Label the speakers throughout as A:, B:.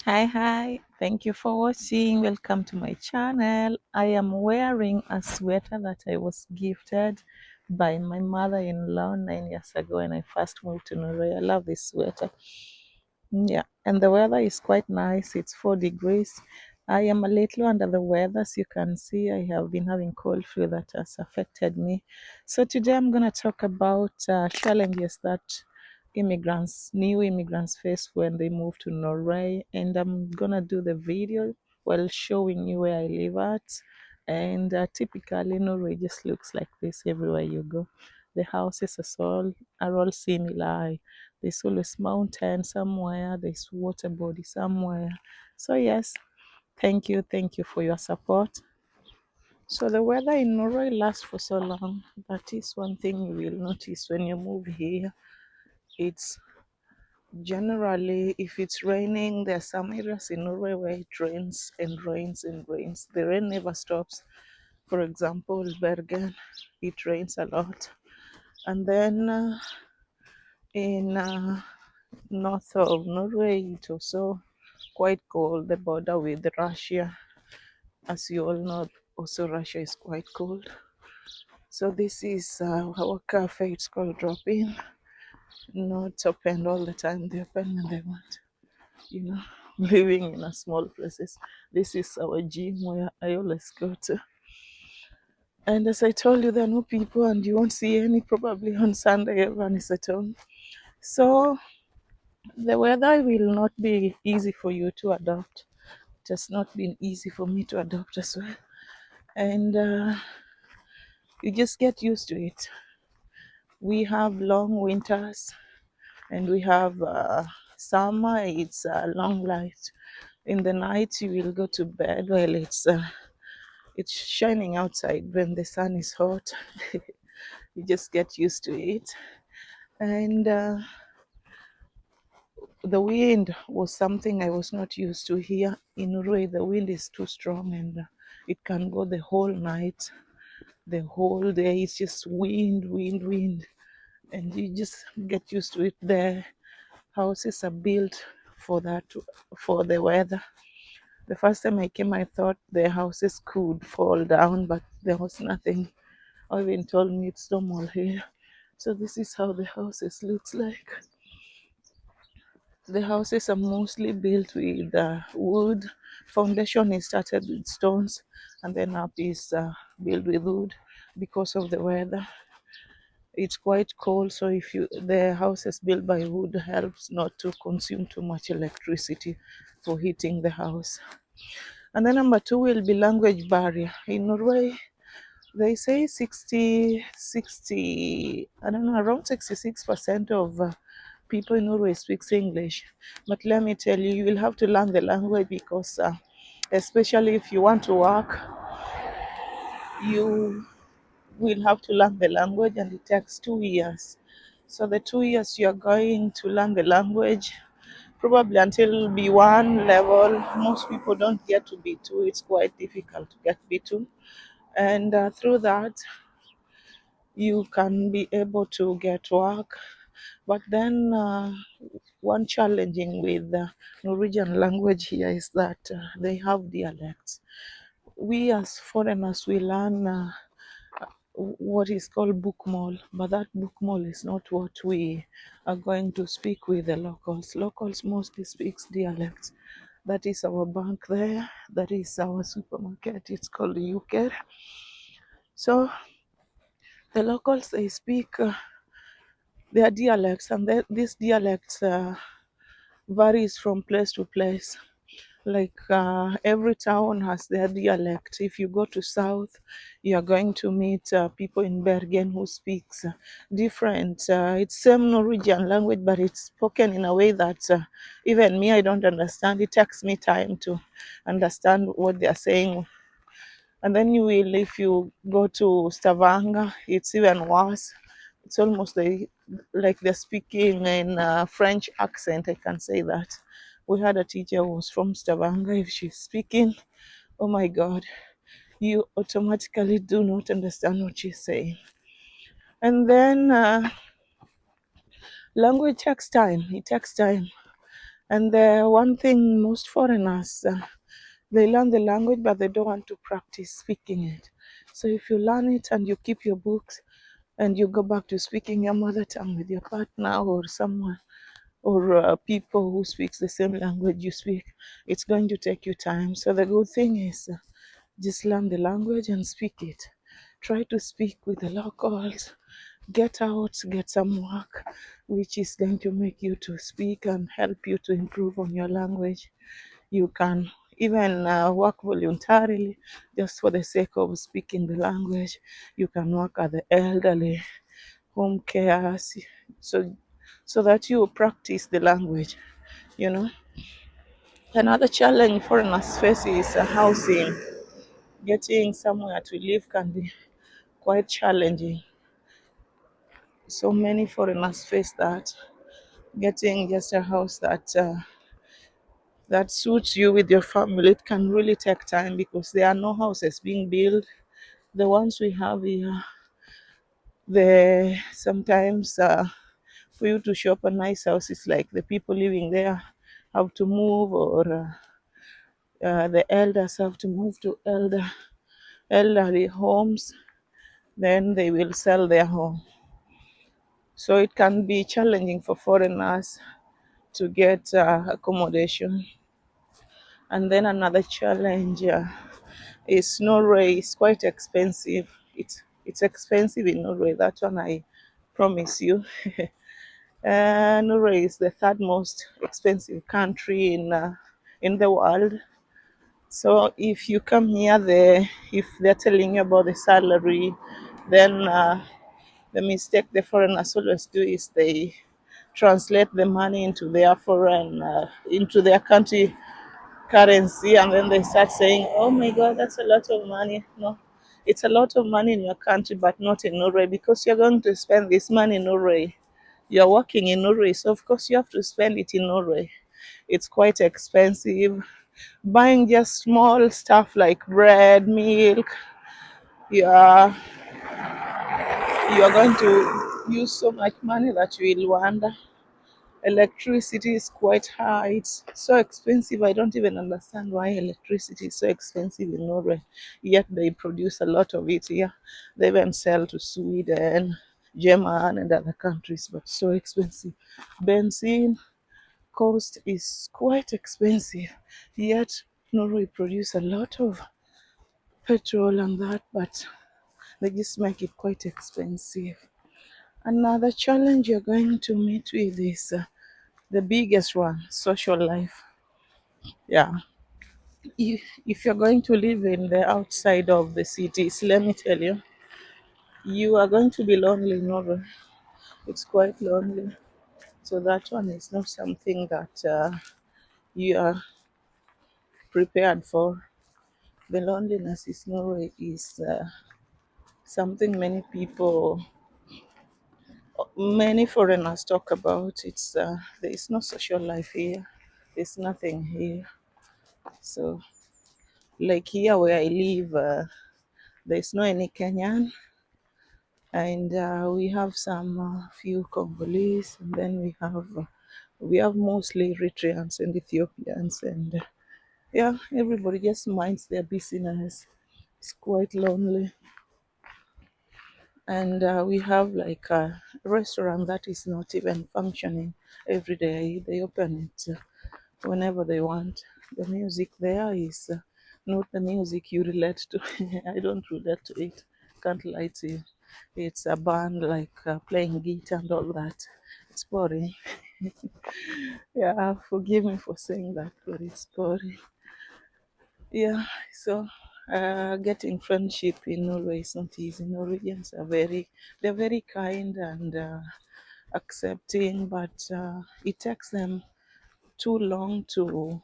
A: Hi, thank you for watching. Welcome to my channel. I am wearing a sweater that I was gifted by my mother-in-law 9 years ago when I first moved to Norway. I love this sweater. Yeah, and the weather is quite nice. It's 4 degrees. I am a little under the weather. As you can see, I have been having cold flu that has affected me. So today I'm going to talk about challenges that new immigrants face when they move to Norway. And I'm going to do the video while showing you where I live at. And typically, Norway just looks like this everywhere you go. The houses are all similar. There's always mountain somewhere, there's water body somewhere. So yes, thank you for your support. So the weather in Norway lasts for so long. That is one thing you will notice when you move here. It's generally, if it's raining, there are some areas in Norway where it rains and rains and rains. The rain never stops. For example, Bergen, it rains a lot. And then in north of Norway, it also quite cold, the border with Russia. As you all know, also Russia is quite cold. So this is our cafe. It's called Drop In. Not open all the time. They open when they want. You know, living in a small places. This is our gym where I always go to. And as I told you, there are no people, and you won't see any probably on Sunday. Everyone is at home. So the weather will not be easy for you to adopt. It has not been easy for me to adopt as well. And you just get used to it. We have long winters and we have summer. It's long light. In the night, you will go to bed while it's shining outside when the sun is hot. You just get used to it. And the wind was something I was not used to here. In Norway, the wind is too strong and it can go the whole night, the whole day. It's just wind. And you just get used to it. The houses are built for that, for the weather. The first time I came, I thought the houses could fall down, but there was nothing. Even told me it's normal here. So this is how the houses looks like. The houses are mostly built with wood. Foundation is started with stones, and then up is built with wood because of the weather. It's quite cold, so if you the house is built by wood helps not to consume too much electricity for heating the house. And then number two will be language barrier. In Norway, they say 60, I don't know, around 66% of people in Norway speaks English. But let me tell you, you will have to learn the language because especially if you want to work, you will have to learn the language, and it takes 2 years. So the 2 years you are going to learn the language, probably until B1 level. Most people don't get to B2. It's quite difficult to get B2. And through that, you can be able to get work. But then one challenging with the Norwegian language here is that they have dialects. We as foreigners, we learn what is called bookmall, but that bookmall is not what we are going to speak with the locals. Locals mostly speaks dialects. That is our bank there. That is our supermarket. It's called the UK. So the locals, they speak their dialects, and these dialects varies from place to place. Like every town has their dialect. If you go to south, you are going to meet people in Bergen who speaks different. It's same Norwegian language, but it's spoken in a way that even me, I don't understand. It takes me time to understand what they are saying. And then if you go to Stavanger, it's even worse. It's almost like they're speaking in a French accent, I can say that. We had a teacher who was from Stavanger. If she's speaking, oh my God, you automatically do not understand what she's saying. And then language takes time. It takes time. And the one thing most foreigners, they learn the language, but they don't want to practice speaking it. So if you learn it and you keep your books and you go back to speaking your mother tongue with your partner or someone or people who speaks the same language you speak, it's going to take you time. So the good thing is just learn the language and speak it. Try to speak with the locals. Get out, get some work, which is going to make you to speak and help you to improve on your language. You can even work voluntarily just for the sake of speaking the language. You can work at the elderly home care, so so that you practice the language. You know, another challenge foreigners face is housing. Getting somewhere to live can be quite challenging. So many foreigners face that. Getting just a house that suits you with your family, it can really take time because there are no houses being built. The ones we have here, the sometimes for you to shop a nice house, it's like the people living there have to move, or the elders have to move to elderly homes. Then they will sell their home. So it can be challenging for foreigners to get accommodation. And then another challenge is Norway is quite expensive. It's expensive in Norway. That one I promise you. Norway is the third most expensive country in the world. So if you come here, if they're telling you about the salary, then the mistake the foreigners always do is they translate the money into their country currency, and then they start saying, oh my god, that's a lot of money. No, it's a lot of money in your country but not in Norway, because you're going to spend this money in Norway. You're working in Norway, so of course you have to spend it in Norway. It's quite expensive. Buying just small stuff like bread, milk, yeah, you're going to use so much money that you will wonder. Electricity is quite high. It's so expensive. I don't even understand why electricity is so expensive in Norway. Yet they produce a lot of it here. They even sell to Sweden, Germany, and other countries, but so expensive. Benzene cost is quite expensive. Yet Norway produce a lot of petrol and that, but they just make it quite expensive. Another challenge you're going to meet with is the biggest one, social life. Yeah. If you're going to live in the outside of the cities, let me tell you, you are going to be lonely in Norway. It's quite lonely. So that one is not something that you are prepared for. The loneliness in Norway is something many foreigners talk about. There is no social life here. There's nothing here. So, like here where I live, there's no any Kenyan, and we have some few Congolese, and then we have mostly Eritreans and Ethiopians, and yeah, everybody just minds their business. It's quite lonely, and we have like a restaurant that is not even functioning every day. They open it whenever they want. The music there is not the music you relate to. I don't relate to it. Can't lie to you. It's a band like playing guitar and all that. It's boring. Yeah, forgive me for saying that, but it's boring. Yeah, so getting friendship in Norway is not easy. Norwegians they're very kind and accepting, but it takes them too long to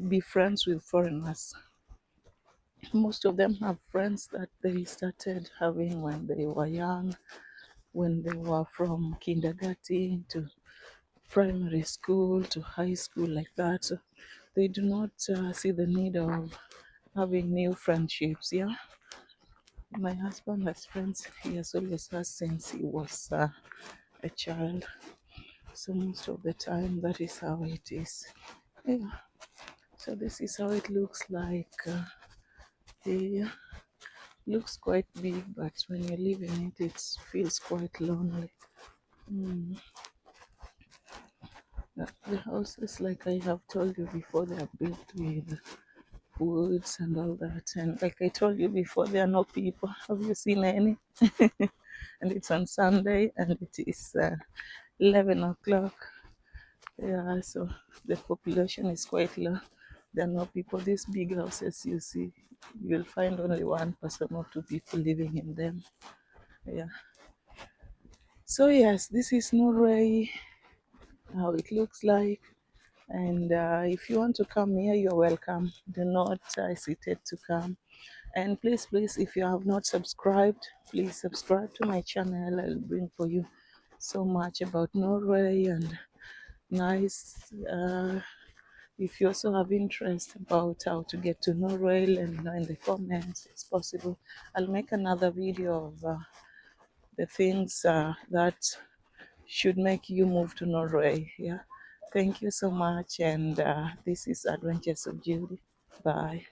A: be friends with foreigners. Most of them have friends that they started having when they were young, when they were from kindergarten to primary school to high school, like that. So they do not see the need of having new friendships. Yeah, my husband has friends he has always had since he was a child. So most of the time that is how it is. Yeah. So this is how it looks like. Yeah. Looks quite big, but when you live in it, it feels quite lonely. Mm. The houses, like I have told you before, they are built with woods and all that. And like I told you before, there are no people. Have you seen any? And it's on Sunday, and it is 11 o'clock. Yeah, so the population is quite low. There are no people. These big houses you see, you'll find only one person or two people living in them. Yeah. So yes, this is Norway, how it looks like. And if you want to come here, you're welcome. Do not hesitate to come. And please, please, if you have not subscribed, please subscribe to my channel. I'll bring for you so much about Norway and nice. If you also have interest about how to get to Norway, let me know in the comments. It's possible. I'll make another video of the things that should make you move to Norway. Yeah. Thank you so much. And this is Adventures of Judy. Bye.